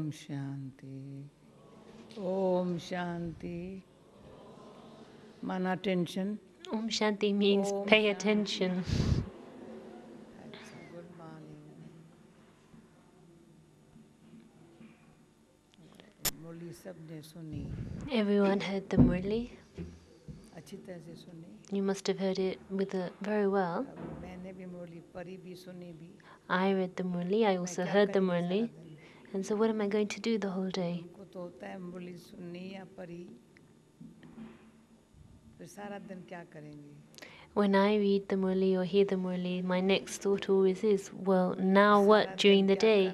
Om Shanti. Om Shanti. Man, attention. Om Shanti means Om pay Shanti. attention. Good morning. मुरली सबने सुनी. Everyone heard the Murli. अच्छी तरह से सुनी. You must have heard it very well. मैंने भी मुरली पढ़ी भी सुनी भी. I read the Murli. I also heard the Murli. And so what am I going to do the whole day? हमको तो होता है मुरली सुननी या पढ़ी. फिर सारा दिन क्या करेंगे? When I read the Murli or hear the Murli, my next thought always is, well, now what during the day?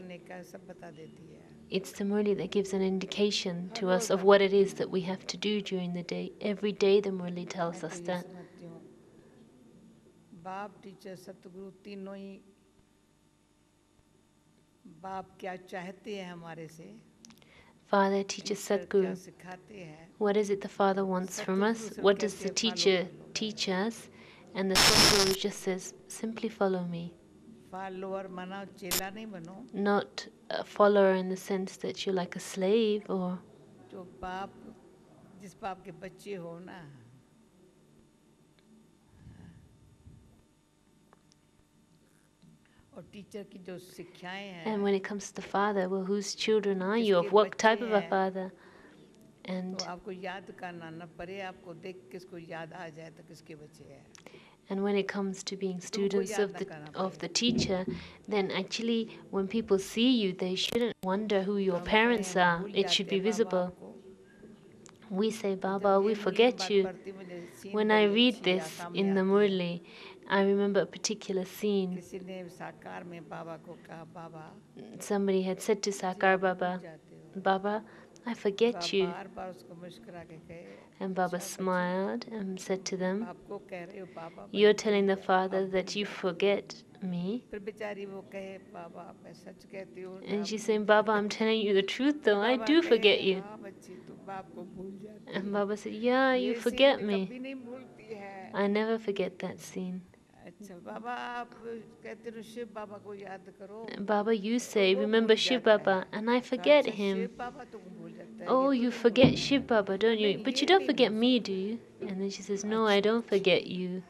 It's the Murli that gives an indication to us of what it is that we have to do during the day. Every day the Murli tells us that. बाप, teacher, सतगुरु तीनों ही बाप क्या चाहते हैं हमारे से? Father, teacher, Sadguru. What is it the Father wants from us? What does the teacher teach us? And the Sadguru just says, simply follow me. Not a follower in the sense that you're like a slave or... And when it comes to the Father, well, whose children are you? Of what type of a Father? And when it comes to being students of the teacher, then actually when people see you, they shouldn't wonder who your parents are. It should be visible. We say, Baba, we forget you. When I read this in the Murli, I remember a particular scene. Somebody had said to Sakar Baba, Baba, I forget you. And Baba smiled and said to them, you're telling the Father that you forget me. And she's saying, Baba, I'm telling you the truth though, I do forget you. And Baba said, yeah, you forget me. I never forget that scene. Baba, you say, remember Shiv Baba, and I forget him. Oh, you forget Shiv Baba, don't you? But you don't forget me, do you? And then she says, no, I don't forget you.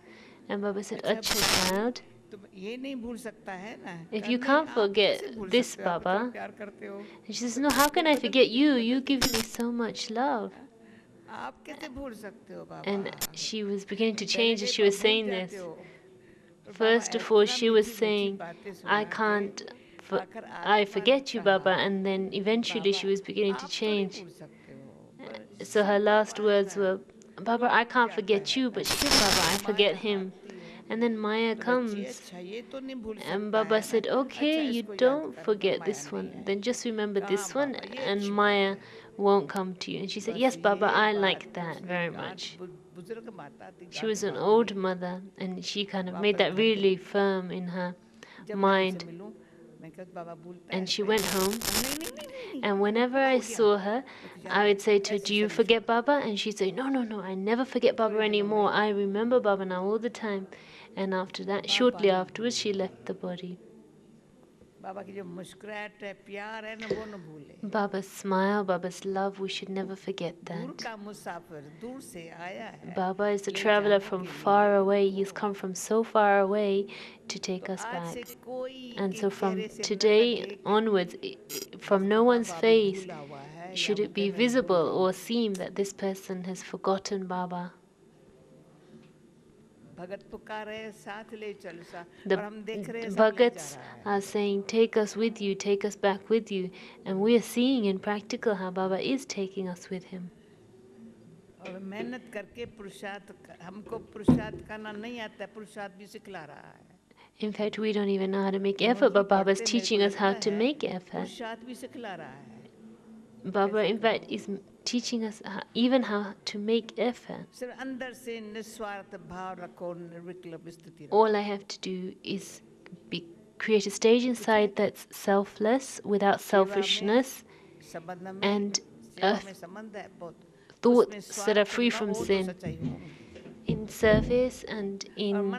And Baba said, Acha, child. If you can't forget this, Baba. And she says, no, how can I forget you? You give me so much love. And she was beginning to change as she was saying this. First of all, she was saying, I forget you, Baba, and then eventually she was beginning to change. So her last words were, Baba, I can't forget you, but Shiv Baba, I forget him. And then Maya comes, and Baba said, okay, you don't forget this one, then just remember this one, and Maya won't come to you. And she said, yes, Baba, I like that very much. She was an old mother, and she kind of made that really firm in her mind. And she went home, and whenever I saw her, I would say to her, do you forget Baba? And she'd say, no, no, no, I never forget Baba anymore. I remember Baba now all the time. And after that, shortly afterwards, she left the body. Baba's smile, Baba's love, we should never forget that. Baba is a traveler from far away. He's come from so far away to take us back. And so from today onwards, from no one's face, should it be visible or seem that this person has forgotten Baba. The Bhagats are saying, take us with you, take us back with you. And we are seeing in practical how Baba is taking us with him. In fact, we don't even know how to make effort, but Baba is teaching us how to make effort. Baba, in fact, is teaching us even how to make effort. All I have to do is create a stage inside that's selfless, without selfishness, and thoughts that are free from sin. In service and in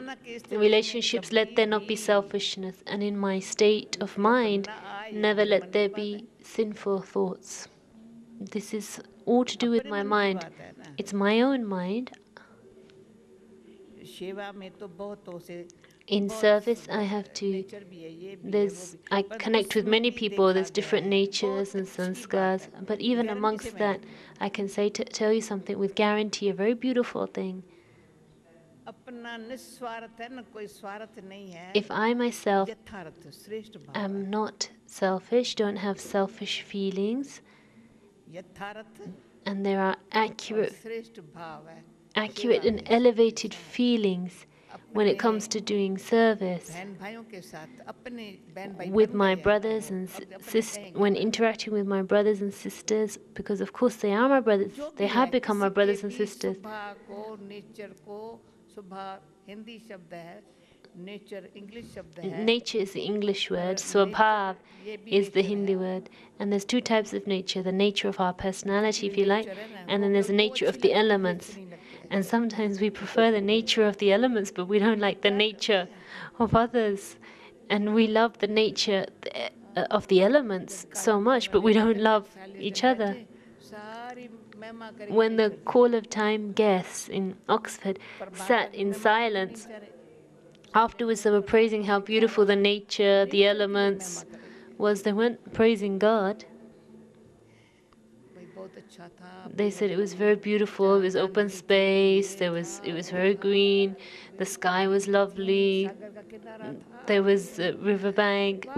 relationships, let there not be selfishness, and in my state of mind, never let there be sinful thoughts. This is all to do with my mind. It's my own mind. In service, I have to. I connect with many people. There's different natures and sanskars, but even amongst that, I can tell you something with guarantee, a very beautiful thing. If I myself am not selfish, don't have selfish feelings, and there are accurate and elevated feelings when it comes to doing service with my brothers and sisters, when interacting with my brothers and sisters, because of course they are my brothers, they have become my brothers and sisters. Nature is the English word, swabhav is the Hindi word, and there's two types of nature, the nature of our personality, if you like, and then there's the nature of the elements. And sometimes we prefer the nature of the elements, but we don't like the nature of others. And we love the nature of the elements so much, but we don't love each other. When the Call of Time guests in Oxford sat in silence, afterwards they were praising how beautiful the nature, the elements was. They weren't praising God. They said it was very beautiful, it was open space, it was very green, the sky was lovely, there was a riverbank.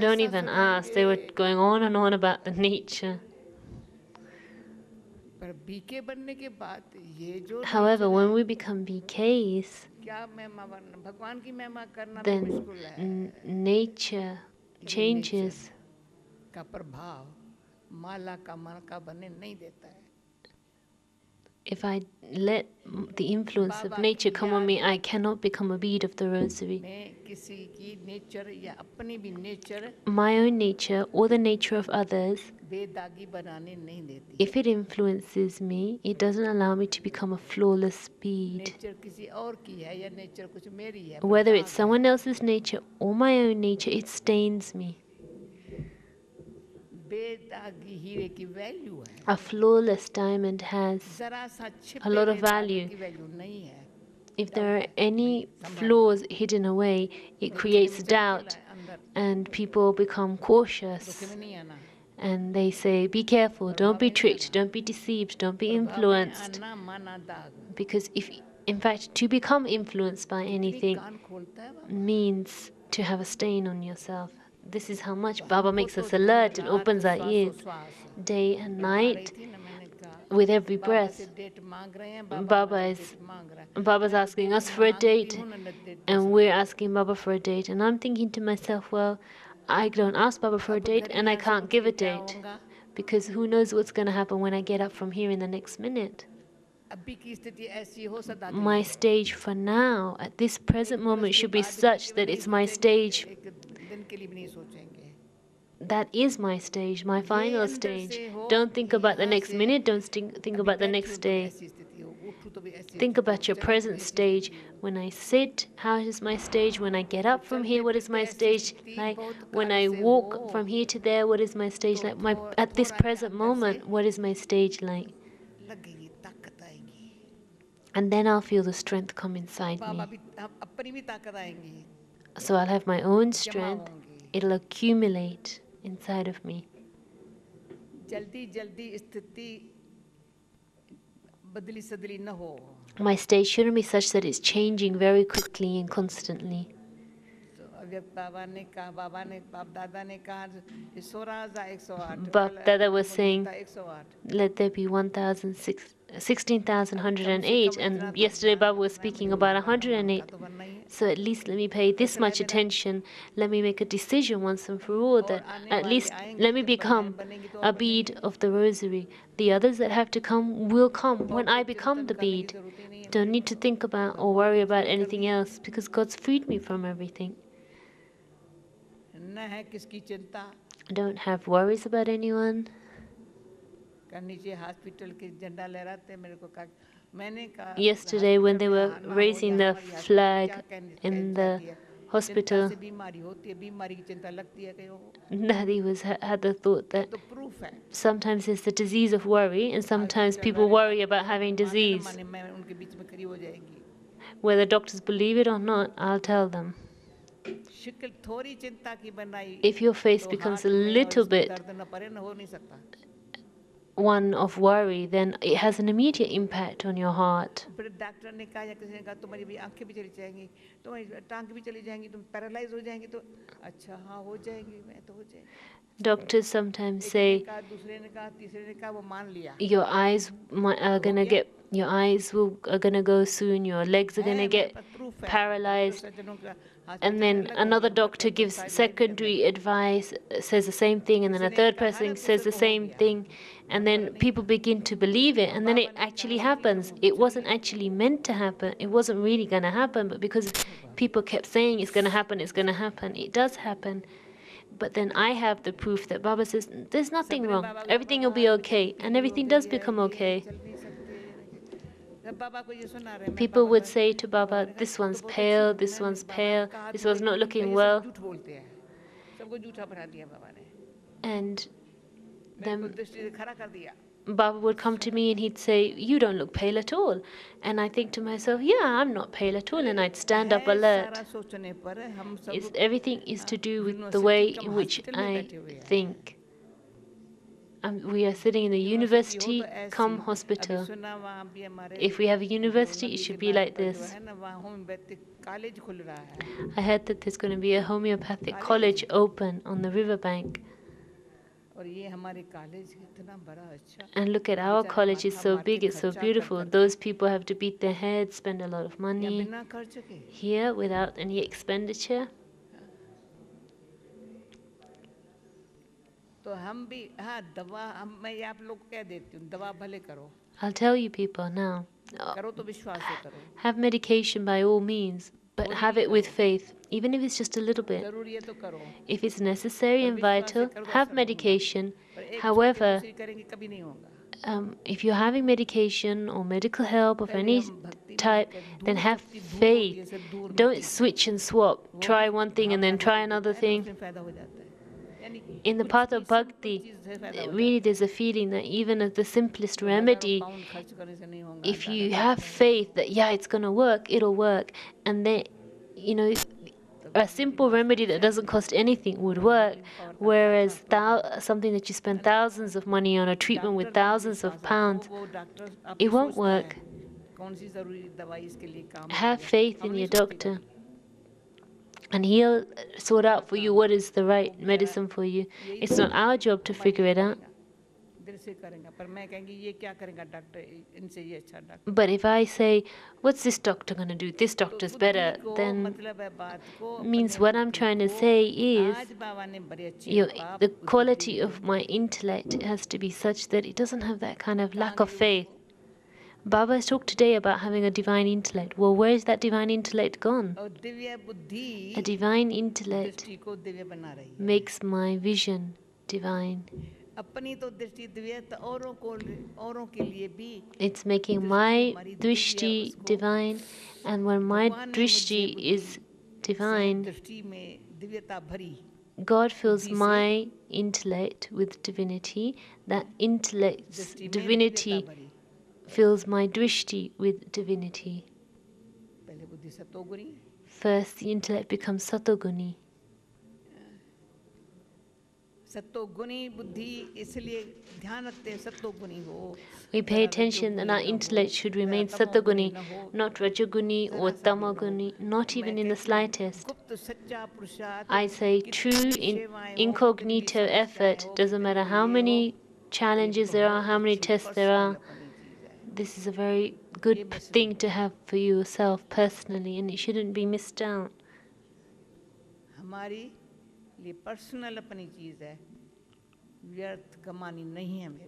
Don't even ask, they were going on and on about the nature. However, when we become BKs, then nature changes. If I let the influence of nature come on me, I cannot become a bead of the rosary. My own nature or the nature of others, if it influences me, it doesn't allow me to become a flawless bead. Whether it's someone else's nature or my own nature, it stains me. A flawless diamond has a lot of value. If there are any flaws hidden away, it creates doubt and people become cautious. And they say, be careful, don't be tricked, don't be deceived, don't be influenced. Because in fact, to become influenced by anything means to have a stain on yourself. This is how much Baba makes us alert and opens our ears day and night with every breath. Baba's asking us for a date, and we're asking Baba for a date. And I'm thinking to myself, well, I don't ask Baba for a date, and I can't give a date, because who knows what's going to happen when I get up from here in the next minute. My stage for now, at this present moment, should be such that it's my stage. That is my stage, my final stage. Don't think about the next minute, don't think about the next day. Think about your present stage. When I sit, how is my stage? When I get up from here, what is my stage like? When I walk from here to there, what is my stage like? At this present moment, what is my stage like? And then I'll feel the strength come inside me. So I'll have my own strength. It'll accumulate inside of me. My state shouldn't be such that it's changing very quickly and constantly. Bap Dada was saying, let there be 16,108, and yesterday Baba was speaking about 108. So at least let me pay this much attention. Let me make a decision once and for all that at least let me become a bead of the rosary. The others that have to come will come when I become the bead. Don't need to think about or worry about anything else, because God's freed me from everything. I don't have worries about anyone. yesterday when they were raising the flag in the hospital, Daddy had the thought that sometimes it's the disease of worry, and sometimes people worry about having disease. Whether doctors believe it or not, I'll tell them. If your face becomes a little bit one of worry, then it has an immediate impact on your heart. Doctors sometimes say your eyes are gonna go soon, your legs are gonna get paralyzed, and then another doctor gives secondary advice, says the same thing, and then a third person says the same thing, and then people begin to believe it, and then it actually happens. It wasn't actually meant to happen. It wasn't really gonna happen, but because people kept saying it's gonna happen, it does happen. But then I have the proof that Baba says, there's nothing wrong. Everything will be okay. And everything does become okay. People would say to Baba, this one's pale, this one's not looking well. And then Baba would come to me and he'd say, you don't look pale at all. And I think to myself, yeah, I'm not pale at all. And I'd stand up alert. Everything is to do with the way in which I think. We are sitting in the university, come hospital. If we have a university, it should be like this. I heard that there's going to be a homeopathic college open on the riverbank. And look at our college, it's so big, it's so beautiful. Those people have to beat their heads, spend a lot of money here without any expenditure. I'll tell you people now, have medication by all means, but have it with faith, even if it's just a little bit. If it's necessary and vital, have medication. However, if you're having medication or medical help of any type, then have faith. Don't switch and swap. Try one thing and then try another thing. In the path of bhakti, really there's a feeling that even at the simplest remedy, if you have faith that, yeah, it's going to work, it'll work. And then, a simple remedy that doesn't cost anything would work, whereas something that you spend thousands of money on, a treatment with thousands of pounds, it won't work. Have faith in your doctor, and he'll sort out for you what is the right medicine for you. It's not our job to figure it out. But if I say, what's this doctor going to do? This doctor's better, then means what I'm trying to say is the quality of my intellect has to be such that it doesn't have that kind of lack of faith. Baba has talked today about having a divine intellect. Well, where is that divine intellect gone? A divine intellect makes my vision divine. It's making my drishti divine, and when my drishti is divine, God fills my intellect with divinity. That intellect's divinity fills my drishti with divinity. First, the intellect becomes satoguni. We pay attention that our intellect should remain satoguni, not rajoguni or tamoguni, not even in the slightest. I say true incognito effort, doesn't matter how many challenges there are, how many tests there are. This is a very good thing to have for yourself personally, and it shouldn't be missed out.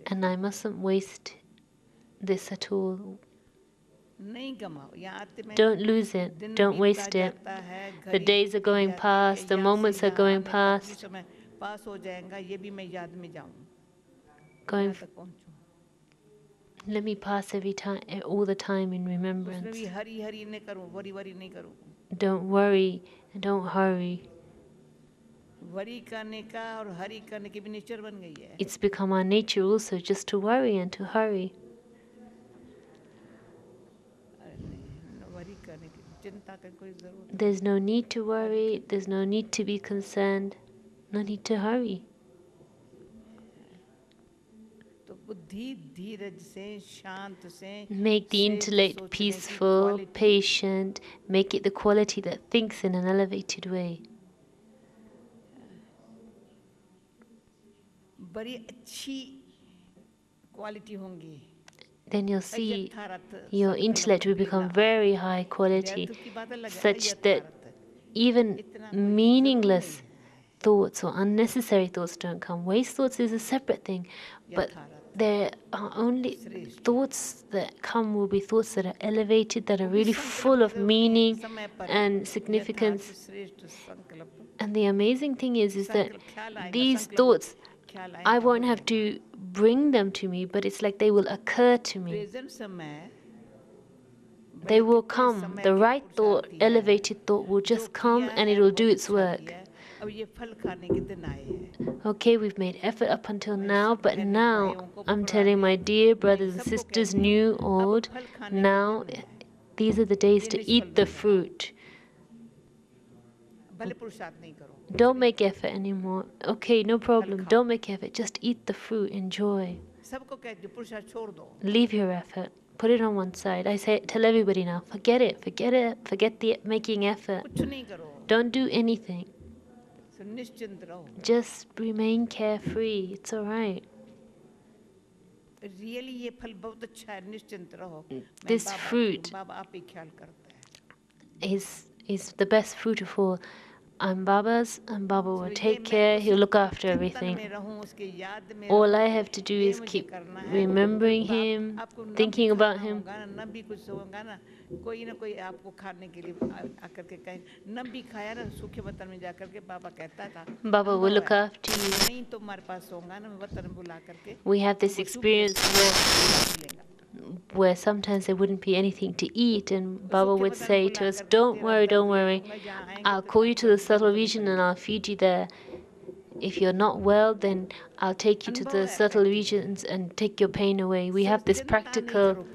And I mustn't waste this at all. Don't lose it. Don't waste it. The days are going past. The moments are going past. Let me pass every time, all the time in उसमें remembrance. भी हरी हरी नहीं करूँ, worry worry नहीं करूँ. Don't worry and don't hurry. Worry करने का और हरी करने की भी नेचर बन गई है. It's become our nature also just to worry and to hurry. अरे नहीं, वरी करने की चिंता करने की कोई जरूरत नहीं. There's no need to worry, there's no need to be concerned, no need to hurry. तो बुद्धि धीरज से, शांत से, Make the सेठ intellect सोचने की peaceful, quality patient, make it the quality that thinks in an elevated way. बड़ी अच्छी क्वालिटी होंगी. Then you'll see यथार्थ your संकल्प intellect will become बिना. very high quality, व्यर्थ की बात अलग है, such that अयथार्थ. even इतना कोई meaningless जरूरी thoughts or unnecessary thoughts don't come. Waste thoughts is a separate thing, but यथार्थ. there are only श्रेष्ठ. thoughts that come will be thoughts that are elevated, that are वो भी really संकल्प full की of जरूरत नहीं, meaning समय पर and यथार्थ significance. श्रेष्ठ संकल्प. And the amazing thing is that संकल्प ख्याल आएगा, these संकल्प thoughts, ख्याल I आएगा, won't हो have जाएगा. to bring them to me, but it's like they will occur to me. Present समय They बड़े will कितने come. समय The की right thought, पुरुषार्थी है. elevated thought will जो just come किया and है it will बहुत do its अच्छा work. किया है. अब ये फल खाने के दिन आए हैं. Okay, we've made effort up until मैं now, सब but बहन now भाइयों को, I'm telling my पुराने dear मैं brothers and सबको sisters, कहती हूँ, new, अब old, फल खाने के now दिन है. these are the days ये to निष्फल eat the मत रहना. fruit. भले पुरुषार्थ नहीं करो. Don't make effort anymore. Okay, no problem. Don't make effort. Just eat the fruit. Enjoy. सबको कहती हूँ पुरुषार्थ छोड़ दो. Leave your effort. Put it on one side. I say, tell everybody now, forget it. Forget it. Forget the making effort. कुछ नहीं करो. Don't do anything. So निश्चिंत रहो. Just remain carefree. It's all right. Really ये फल बहुत अच्छा है, निश्चिंत रहो. मैं This बाबा की हूँ, fruit बाबा आप ही ख्याल करता है. is the best fruit of all. I'm Baba's, and Baba So will ये take मैं care. उसी He'll look after चिंतन everything. में रहूं, उसके याद में All रहूं, I have to do ये is मुझे keep करना है. remembering तो him, आपको न भी thinking about खाना him. होगा ना, न भी कुछ होगा ना, कोई ना कोई आपको खाने के लिए आकर के कहे. न भी खाया ना, सूखे वतन में जाकर के बाबा कहता था, Baba will अनुभव look है. after you. नहीं तो हमारे पास होगा ना, वतन बुला करके We have this तुमको experience where sometimes there wouldn't be anything to eat, and Baba would say to us, don't worry, I'll call you to the subtle region and I'll feed you there. If you're not well, then I'll take you to the subtle regions and take your pain away. We have this practical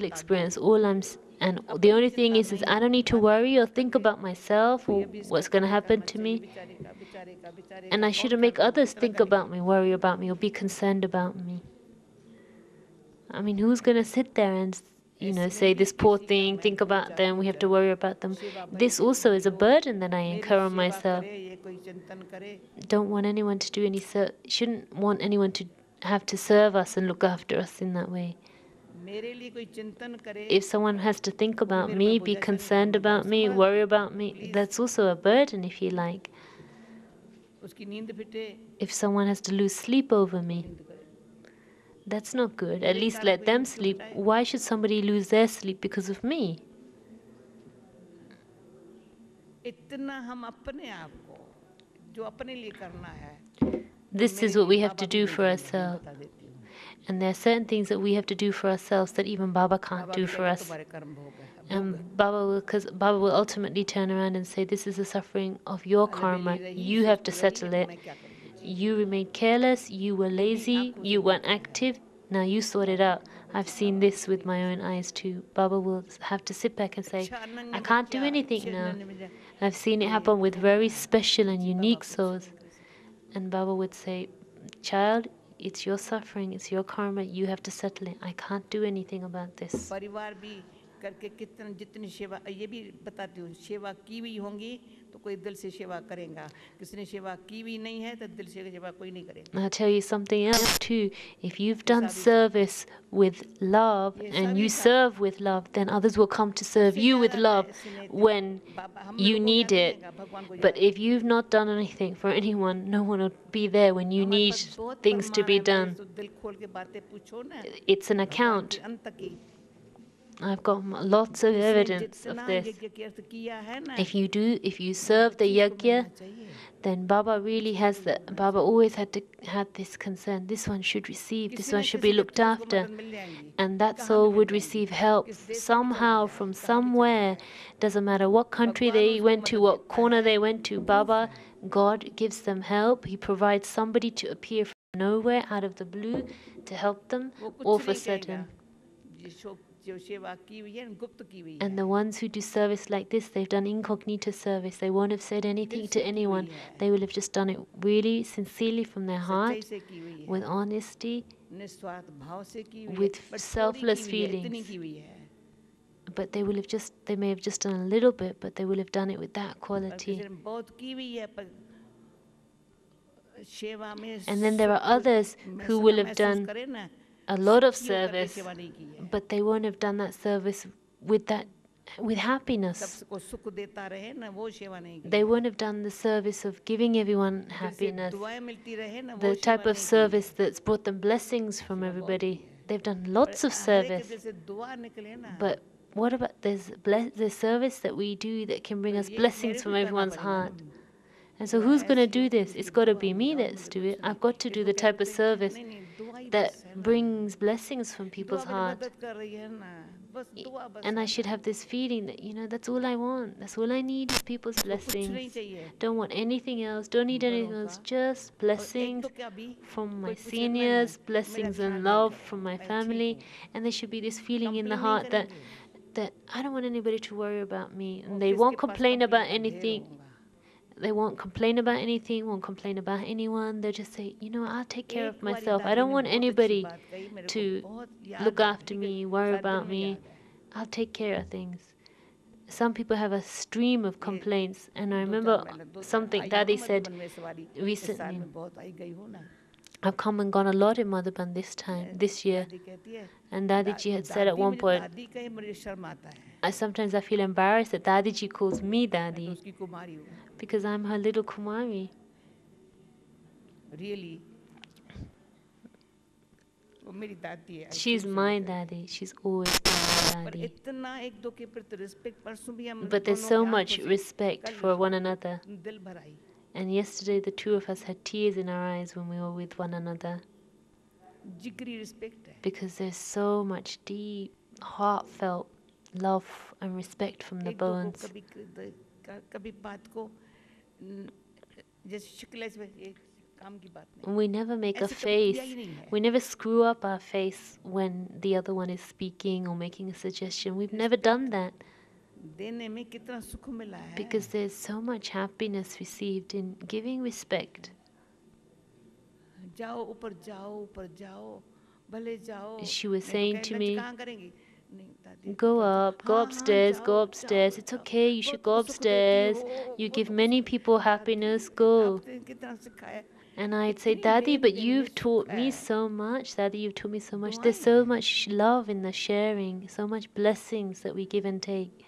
experience. And the only thing is I don't need to worry or think about myself or what's going to happen to me. And I shouldn't make others think about me, worry about me, or be concerned about me. I mean, who's going to sit there and, say this poor thing, think about them, we have to worry about them. This also is a burden that I incur on myself. Don't want anyone to do shouldn't want anyone to have to serve us and look after us in that way. If someone has to think about me, be concerned about me, worry about me, that's also a burden, if you like. If someone has to lose sleep over me, that's not good. At least let them sleep. Why should somebody lose their sleep because of me? This is what we have to do for ourselves. And there are certain things that we have to do for ourselves that even Baba can't do for us. And because Baba will ultimately turn around and say, this is the suffering of your karma. You have to settle it. You remained careless, you were lazy, you weren't active. Now you sort it out. I've seen this with my own eyes too. Baba will have to sit back and say, I can't do anything now. I've seen it happen with very special and unique souls. And Baba would say, child, it's your suffering, it's your karma, you have to settle it. I can't do anything about this. करके कितने जितनी सेवा ये भी बताती हूँ सेवा की भी होंगी तो कोई दिल से सेवा करेगा किसने सेवा की भी नहीं है तो दिल से सेवा कोई नहीं करेगा. I'll tell you something else too. If you've done service with love and you serve with love, then others will come to serve you with love when you need it. But if you've not done anything for anyone, no one will be there when you need things to be done. It's an account. I've got lots of जिसने evidence of जितना this. यज्ञ के अर्थ किया है ना, If you serve the 25 को yajna, मिलना चाहिए। then Baba really has the, Baba always had this concern. This one should receive, this किसी one न should किसी be के looked थ्रू उसको after. मदद मिल जाएंगी, And that कहाँ soul भी मिल would जाएंगी, receive help किस देश में भी चला somehow जाए, from कहाँ भी चला somewhere. जाए। Doesn't matter what country भगवान they उसको went to, मदद what देता corner है, they went to, Baba, God gives them help. He provides somebody to appear from nowhere, out of the blue, to help them वो कुछ all of a नहीं कहेगा। sudden. जो सेवा की हुई है, गुप्त की हुई And है। the ones who do service like this, they've done incognito service. They won't have said anything to anyone. They will have just done it really sincerely from their heart, सच्चाई से की हुई है, with honesty, निस्वार्थ भाव से की हुई है, with बट थोड़ी selfless की हुई है, इतनी feelings. की हुई है। But they may have just done a little bit, but they will have done it with that और quality. किसी ने बहुत की हुई है, पर सेवा में And then there are others who will have done करे ना, a lot of सुखी होकर के service, सेवा नहीं की है। but they won't have done that service with happiness. सबको सुख देता रहे ना, वो सेवा नहीं की They है। won't have done the service of giving everyone जिससे happiness, दुआएं मिलती रहे ना, वो the सेवा type of नहीं की है। service that's brought them blessings from everybody. They've done lots of हर एक service, दिल से दुआ निकले ना, but what about the service that we do that can bring us ये blessings मेरे from भी करना everyone's पड़ेगा heart? ना। And so who's going to do this? It's got to be me that's do it. I've got to do the type of service नहीं नहीं, दुआ ही that बस है ना। brings blessings from दुआ people's मेरी heart. मदद कर रही है ना, बस दुआ बस And है I should ना। have this feeling that, that's all I want. That's all I need is people's उसको कुछ नहीं blessings. चाहिए, Don't want anything else. Don't need anything बड़ों else. का। Just और एक blessings तो क्या भी, from my कोई पूछे मैं ना, seniors, मेरा blessings ख्याल and नहीं love करो, from my मैं ठीक family. हूँ, And there should be this feeling in the complain नहीं heart that, करेंगे। that I don't want anybody to worry about me. और And they किसके won't pass complain complain about का ढेर anything. होगा। They won't complain about anything, won't complain about anyone. They'll just say, I'll take care of एक बारी myself. I दादी don't ने want बहुत अच्छी anybody बात कही, मेरे को to बहुत look याद है, after ठीक है, me, worry सारे दिन about में me. याद है। I'll take care of things. Some people have a stream of complaints, and I remember something Daddy said recently. I've come and gone a lot in Madhuban this year. And Dadiji had said at one point, sometimes I feel embarrassed that Dadiji calls me Daddy because I'm her little Kumari. Really, वो मेरी दादी है। She's my daddy. She's always been my पर daddy. इतना एक दो के प्रति respect, परसों भी हम But there's दोनों so के much आंखों से respect कल for one another. दिल भर आई। And yesterday the two of us had tears in our eyes when we were with one another जिगरी respect है। because there's so much deep, heartfelt love and respect from the एक दो को bones. कभी बात को जैसे शिकले से एक काम की बात नहीं। We never make a ऐसे कभी किया face. ही नहीं है। We never screw up our face when the other one is speaking or making a suggestion. We've never done that देने में कितना सुख मिला है। because there's so much happiness received in giving respect. जाओ ऊपर जाओ भले जाओ। She was नहीं तो saying कहे, to "लंच me, कहाँ करेंगी?" नहीं दादी, go ऊपर up, जाओ। go हाँ, upstairs, हाँ, go जाओ, upstairs. जाओ, It's जाओ। okay, you should go बहुत सुख देती upstairs. हो, You बहुत give कुछ many people दादी, happiness, go. आपने कितना सिखाया। And I'd say, इतनी Daddy, but लेन देन में you've सुख taught me है। so much. Daddy, you've taught me so much. There's दुआएं so हैं। much love in the sharing, so much blessings that we give and take.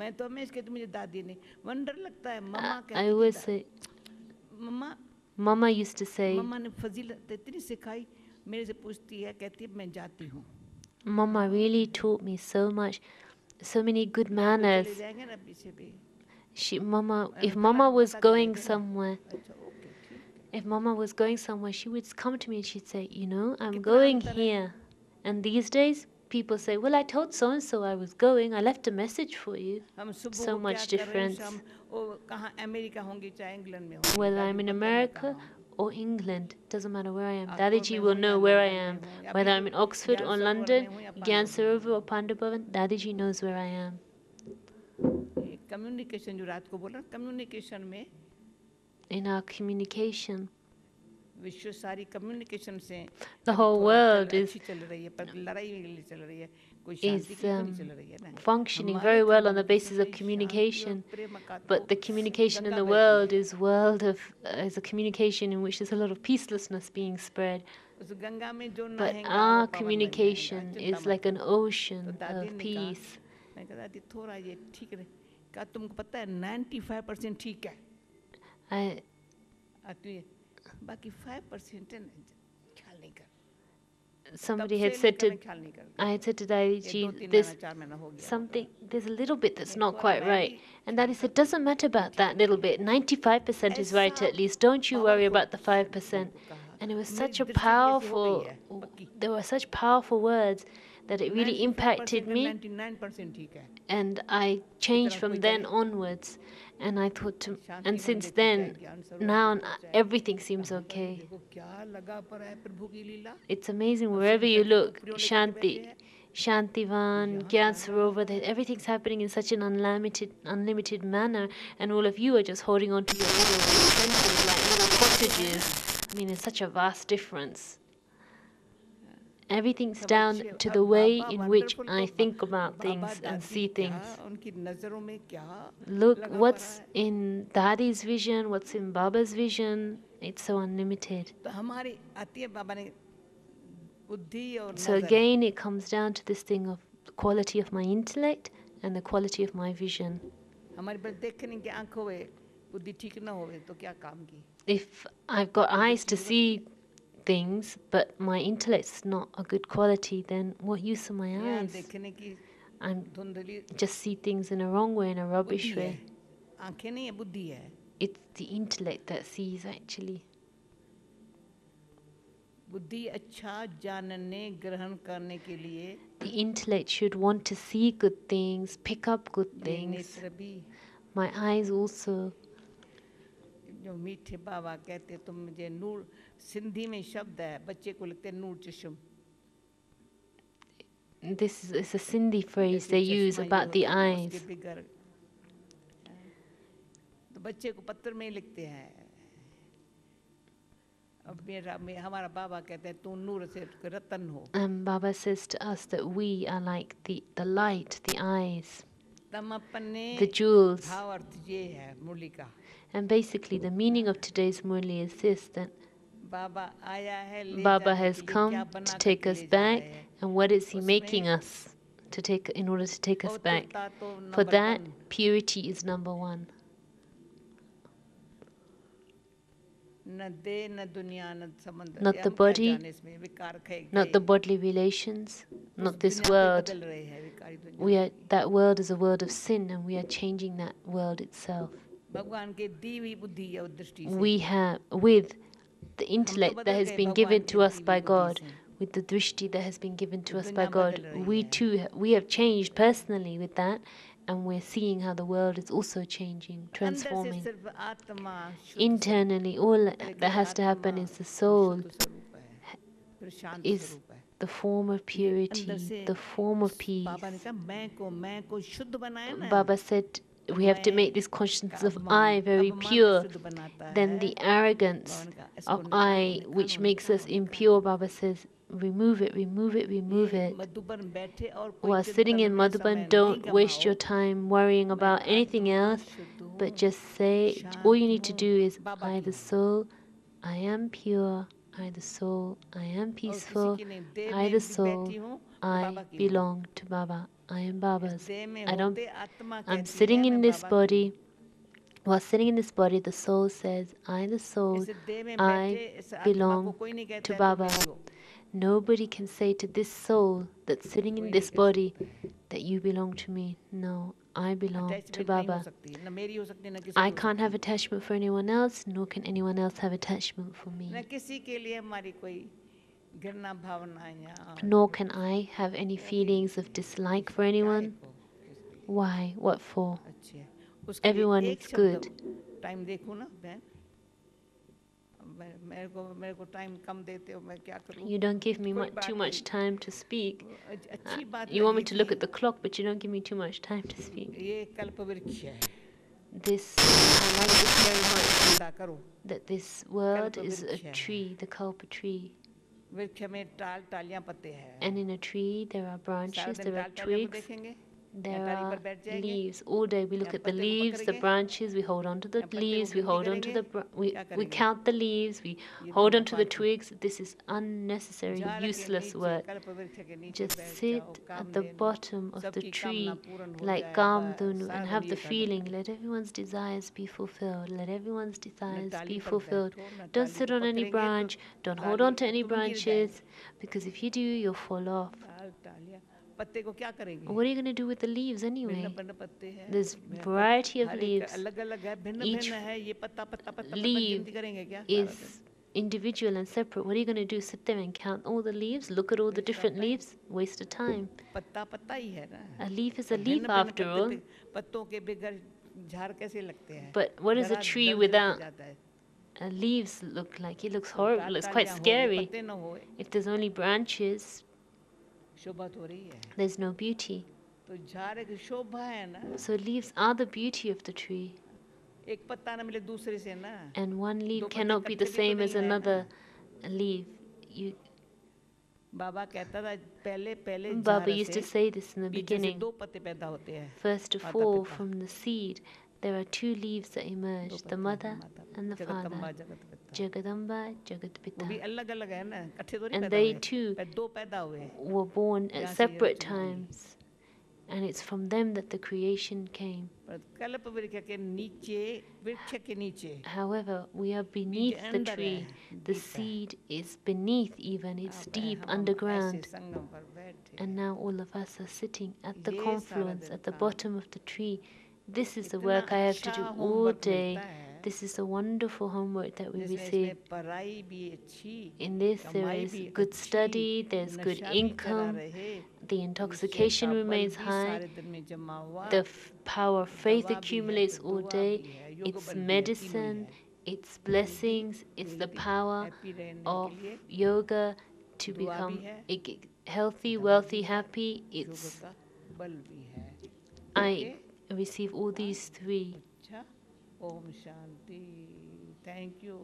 मैं तो हमेशा कहती हूँ, मुझे दादी ने वंडर लगता है। मम्मा I कहती always थी, say, mamma Mama used to say, मम्मा ने फजीलत इतनी सिखाई, मेरे से पूछती है, कहती है मैं जाती हूँ। Mama really taught me so much, so many good चले manners. जाएंगे ना पीछे भी। If Mama was बताती going रहेगी ना। somewhere, अच्छा, ओके, ठीक है। if Mama was going somewhere, she would come to me and she'd say, I'm कितना going अंतर है। here. And these days, people say, well, I told so-and-so I was going. I left a message for you. हम सुबह So को much क्या कर रहे हैं, difference. शाम वो कहाँ अमेरिका होंगी चाहे इंग्लैंड में होंगी, Whether दादी I'm in को पता है मैं America कहाँ हूँ। or England, doesn't matter where I am. Oxford Dadiji में will हूँ या know where I London am. में हूँ या Whether I'm अभी in Oxford ज्ञान or सरोवर London, में हूँ या Gyan Pandav Sarovar or Pandabhavan, Dadiji knows where I am. Communication जो रात को बोला, कम्युनिकेशन में In our communication, विश्व सारी कम्युनिकेशन से the whole थोड़ा world अच्छी चल रही है, पर लड़ाई के लिए चल रही है, कोई शांति के लिए तो नहीं चल रही है ना। functioning हमारे very well on the basis communication of में शांति और communication. प्रेम का तो But the communication in Ganga the बहती world है। is a communication in which there's a lot of peacelessness being spread. उस गंगा में जो But नहाएगा वो our पावन बन communication जाएगा, चिंता is मत like an करो। ocean तो दादी of ने कहा, peace. मैं कहा दादी थोड़ा ये ठीक रहे, कहा तुमको पता है 95% ठीक है, I, तू ये बाकी 5% है ना, ख्याल नहीं कर। somebody तब had से said लेकर to, मैं ख्याल नहीं करती I had said to Daddy ये Ji, 2-3 there's महीना 4 महीना हो गया होगा something, there's a little bit that's not थोड़ा quite मैं right. भी And Daddy ख्याल said, करती doesn't matter about that little bit. 95% is right ऐसा at least. Don't you worry powerful about the 5%. कहा And it was मेरी such a दृष्टि ऐसी हो गई powerful, है पक्की there were such powerful words that it really 95% impacted और me. 99% ठीक है And I changed इतना from कोई then करे onwards. And I thought, Shanti and one since देखो चाहे then, ज्ञान सरोवर now देखो चाहे everything seems कहाँ पर भी okay. देखो क्या लगा पर है प्रभु की लीला It's amazing और wherever you सेंटर look, खोपड़ियों लेकर के बैठे हैं Shantivan, यहाँ Gyan क्या लगा Sarovar, पर that है everything's happening in such an unlimited manner, and all of you are just holding on to your little centers like little cottages. I mean, there's such a vast difference. Everything's सब down अच्छे to अब the way Baba in which wonderful I तो think about Baba things and दादी see क्या things. उनकी नजरों में क्या Look लगा पड़ा what's है in Dadi's vision, what's in Baba's vision. It's so unlimited. तो हमारी आती है बाबा ने बुद्धि और So नजर again, it comes down to this thing of the quality of my intellect and the quality of my vision. हमारे पास देखने की आंख होवे बुद्धि ठीक ना होवे तो क्या काम की If I've got eyes to see things, but my intellect's not a good quality, then what use are my यहाँ eyes? देखने की I'm धुंधली just see things in a wrong way, in a बुद्धि rubbish है way. आंखें नहीं है बुद्धि है It's the intellect that sees actually. बुद्धि अच्छा जानने ग्रहण करने के लिए The intellect should want to see good things, pick up good ये things. नेत्र भी My eyes also. जो मीठे बाबा कहते तुम मुझे नूर सिंधी में शब्द है बच्चे को लिखते नूर चश्म This is a Sindhi phrase जैसे they use चश्मा ये about the होता है ना, eyes. उसके बिगर तो बच्चे को पत्र में ही लिखते हैं अब हमारा बाबा कहते हैं तू नूर से रतन हो And Baba says to us that we are like the light, the eyes, तम अपने the jewels. भाव अर्थ ये है मुरली का And basically, the meaning of today's Murli is this, that बाबा आया है ले Baba जाने has के लिए क्या come बना to take करके us ले जा back, रहे हैं and what is He उसमें making us to take in order to take us back? पवित्रता तो For number that, 1 purity is number one. न दे न दुनिया न संबंध Not ये the हम क्या body, जाने इसमें विकार खाए not the bodily relations, not this world. बदल रहे हैं विकारी दुनिया We are, that world is a world of sin, and we are changing that world itself. भगवान के दी हुई बुद्धि और दृष्टि से We have, with the intellect that बदल has गए been भगवान given की to us दी by हुई बुद्धि God, से with the drishti that has been given to us by दुनिया God, बदल रही we है too, we have changed personally with that, and we're seeing how the world is also changing, अंदर से transforming. सिर्फ आत्मा शुद्ध Internally, all that has to happen is the soul शुद्ध स्वरूप है फिर शांत is स्वरूप है the form of अंदर purity, से the form of peace. बाबा ने कहा मैं को शुद्ध बनाया ना Baba said we have to make this consciousness of I very अभिमान pure. शुद्ध बनाता Then है the arrogance बाबा ने कहा इसको of निकालो I, निकालो which makes us निकालो impure, Baba says, remove it, remove it, remove ये it. मधुबन बैठे और कोई While sitting in चिंतन में समय Madhuban, नहीं don't waste your गवाओ time worrying about मैं anything आत्मा else, शुद्ध but हूँ just say, all you need to do is, Baba I की the हूँ soul, I am pure, I the soul, I am और किसी peaceful, की नहीं देह I में the भी soul, बैठी हूँ तो I बाबा की हूँ belong to Baba, I am इस Baba's. देह में I don't, होते आत्मा I'm कहती sitting है in मैं this बाबा की हूँ body. While sitting in this body, the soul says, I the soul, इस देह में I बैठे इस आत्मा को belong कोई नहीं to कहता है तुम Baba. मेरी हो Nobody can say to this soul that's sitting in this body that you belong to me. No, I belong to attachment नहीं हो Baba. सकती न मेरी हो सकती न किसी I की हो can't have सकती attachment for anyone else, nor can anyone else have attachment for me. न किसी के लिए हमारी कोई घृणा भावना या Nor can I have any feelings of dislike for anyone. Why? What for? अच्छे है उसके लिए Everyone एक is शब्द good. टाइम देखूं ना बहन मेरे को टाइम कम देते हो मैं क्या करूं You don't give me कोई बात too much नहीं। time to speak. अच्छी बात You want me लगी to look थी। at the clock, but you don't give me too much time to speak. ये कल्पवृक्ष है This, I like this very much, चिंता करो that this word is a कल्पवृक्ष है। tree, the kalpa tree. वृक्ष में टालियां पत्ते हैं And in a tree, there are सारा branches, दिन there are टालियों को twigs. देखेंगे There डाली पर are बैठ जाएंगे leaves. All day we look या at the पत्ते को leaves, the पकड़ेंगे branches, we hold on to the या पत्ते को leaves, we गिनती hold on to करेंगे the we क्या we करेंगे count the leaves, we ये hold धंधा on to the फालतू twigs. This is unnecessary, झाड़ के useless नीचे work. कल्प वृक्ष के नीचे Just बैठ sit जाओ at the Kamdhenu bottom of the सबकी कामना tree पूर्ण हो like जाए बस Kamdhanu सारा and दिन have ये the करना feeling, है let everyone's desires be fulfilled. Let everyone's न desires डाली be पर fulfilled. बैठो न Don't डाली sit को on any पकड़ेंगे तो branch. Don't hold डाली on to any तुम गिर branches जाएंगे because if you do, you'll fall off. डालियाँ पत्ते को क्या करेंगे What are you going to do with the leaves भिन्न anyway? भिन्न पत्ते हैं There's variety of हर एक leaves. अलग अलग है भिन्न Each भिन्न है ये पत्ता पत्ता पत्ता पत्ता leaf गिनती करेंगे क्या सारा दिन is individual and separate. What are you going to do? Sit there and count all the leaves? Look at all the Waste of different time. leaves? Waste of time. पत्ता पत्ता ही है ना A leaf is a अब leaf भिन्न भिन्न after पत्ते all. पत्तों के बगैर झाड़ कैसे लगते हैं But what does a जरा tree डर without जाता है leaves look like? It looks तो horrible. It's quite डालियाँ हो scary. पत्ते न हो If there's only branches, शोभा तो रही है there's no beauty. तो झाड़ एक शोभा है ना So leaves are the beauty of the tree. एक पत्ता ना मिले दूसरे से ना And one दो leaf पत्ते cannot be the इकट्ठे भी तो same नहीं as है ना another leaf. You, बाबा कहता था पहले पहले Baba झाड़ used से to say this in the बीज से beginning. दो पत्ते पैदा होते हैं First of माता all, पिता from the seed, there are two leaves that दो emerge, the पत्ते हैं mother माता and the जगदम्बा father. जगत पिता Jagadamba, वो भी Jagatpita. अलग अलग है ना इकट्ठे तो नहीं And पैदा they हुए too दो पैदा हुए were born at यहाँ से ये separate रचना हुई times. And it's from them that the creation came. पर कल्प वृक्ष के नीचे वृक्ष के नीचे However, we are बीज beneath the अंदर tree. है The deep है seed is beneath even, it's अब deep हम ऐसे underground. संगम पर बैठे And now all of us are sitting at the ये सारा confluence, दिन at the काम bottom of the tree. This is the इतना work I have to अच्छा do all होमवर्क day. मिलता है This is the wonderful homework that we जिसमें receive. इसमें पढ़ाई भी अच्छी In this, there कमाई is भी good अच्छी study, there's good नशा भी चला income, रहे the विषय intoxication का बल remains भी high, सारे दिन में जमा हुआ the power of faith दवा भी है accumulates तो all दुआ day. भी है योग It's बल भी है तीनों ही medicine, है it's blessings, it's the healthy power happy रहने of के लिए yoga to दुआ भी become है healthy, दवा wealthy, भी है happy. योग It's का बल भी है I okay receive all these three. अच्छा ओम शांति थैंक यू